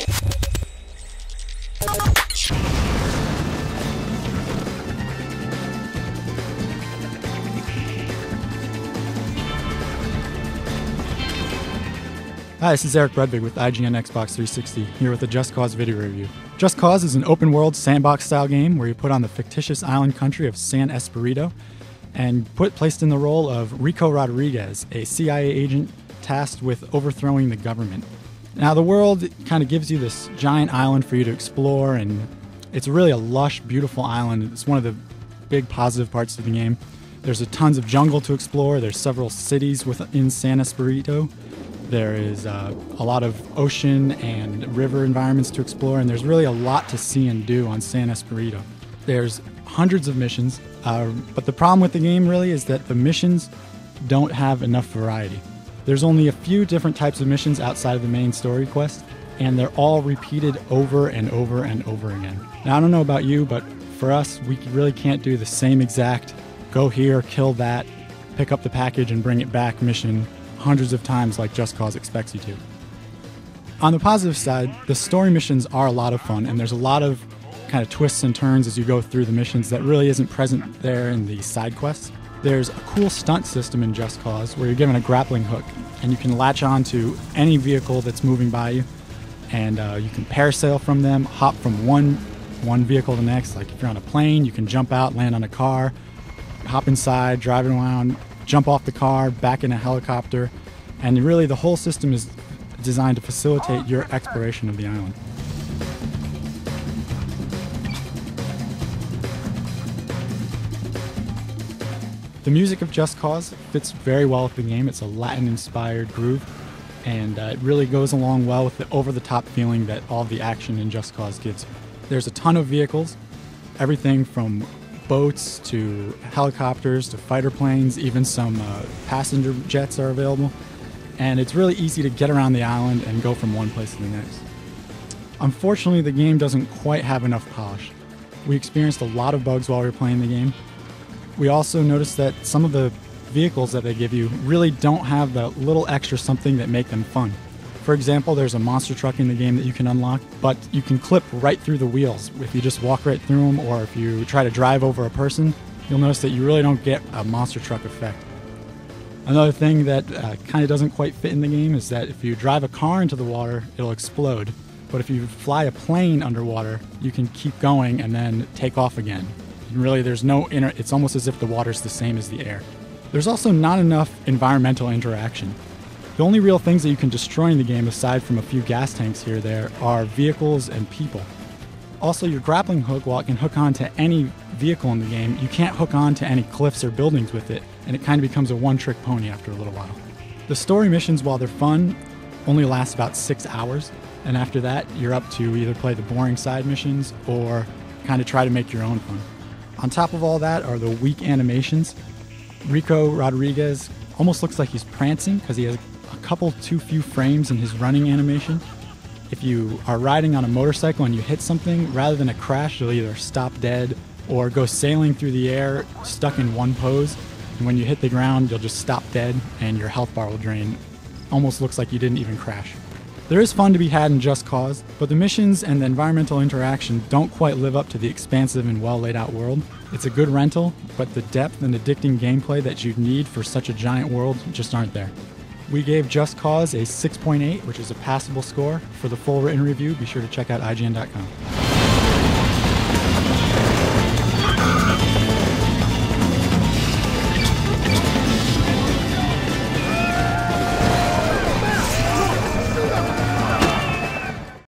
Hi, this is Eric Bredvig with IGN Xbox 360, here with a Just Cause video review. Just Cause is an open-world sandbox-style game where you put on the fictitious island country of San Espirito and placed in the role of Rico Rodriguez, a CIA agent tasked with overthrowing the government. Now, the world kind of gives you this giant island for you to explore, and it's really a lush, beautiful island. It's one of the big positive parts of the game. There's tons of jungle to explore. There's several cities within San Espirito. There is a lot of ocean and river environments to explore, and there's really a lot to see and do on San Espirito. There's hundreds of missions, but the problem with the game really is that the missions don't have enough variety. There's only a few different types of missions outside of the main story quest, and they're all repeated over and over and over again. Now, I don't know about you, but for us, we really can't do the same exact go here, kill that, pick up the package and bring it back mission hundreds of times like Just Cause expects you to. On the positive side, the story missions are a lot of fun, and there's a lot of kind of twists and turns as you go through the missions that really isn't present there in the side quests. There's a cool stunt system in Just Cause where you're given a grappling hook, and you can latch on to any vehicle that's moving by you, and you can parasail from them, hop from one vehicle to the next. Like if you're on a plane, you can jump out, land on a car, hop inside, drive it around, jump off the car, back in a helicopter, and really the whole system is designed to facilitate your exploration of the island. The music of Just Cause fits very well with the game. It's a Latin-inspired groove, and it really goes along well with the over-the-top feeling that all the action in Just Cause gives. There's a ton of vehicles, everything from boats to helicopters to fighter planes, even some passenger jets are available, and it's really easy to get around the island and go from one place to the next. Unfortunately, the game doesn't quite have enough polish. We experienced a lot of bugs while we were playing the game. We also noticed that some of the vehicles that they give you really don't have the little extra something that make them fun. For example, there's a monster truck in the game that you can unlock, but you can clip right through the wheels if you just walk right through them, or if you try to drive over a person, you'll notice that you really don't get a monster truck effect. Another thing that kind of doesn't quite fit in the game is that if you drive a car into the water, it'll explode. But if you fly a plane underwater, you can keep going and then take off again. And really, there's no it's almost as if the water's the same as the air. There's also not enough environmental interaction. The only real things that you can destroy in the game, aside from a few gas tanks here or there, are vehicles and people. Also, your grappling hook, while it can hook onto any vehicle in the game, you can't hook onto any cliffs or buildings with it, and it kind of becomes a one-trick pony after a little while. The story missions, while they're fun, only last about 6 hours, and after that, you're up to either play the boring side missions or kind of try to make your own fun. On top of all that are the weak animations. Rico Rodriguez almost looks like he's prancing because he has a couple too few frames in his running animation. If you are riding on a motorcycle and you hit something, rather than a crash, you'll either stop dead or go sailing through the air stuck in one pose. And when you hit the ground, you'll just stop dead and your health bar will drain. Almost looks like you didn't even crash. There is fun to be had in Just Cause, but the missions and the environmental interaction don't quite live up to the expansive and well laid out world. It's a good rental, but the depth and addicting gameplay that you'd need for such a giant world just aren't there. We gave Just Cause a 6.8, which is a passable score. For the full written review, be sure to check out IGN.com.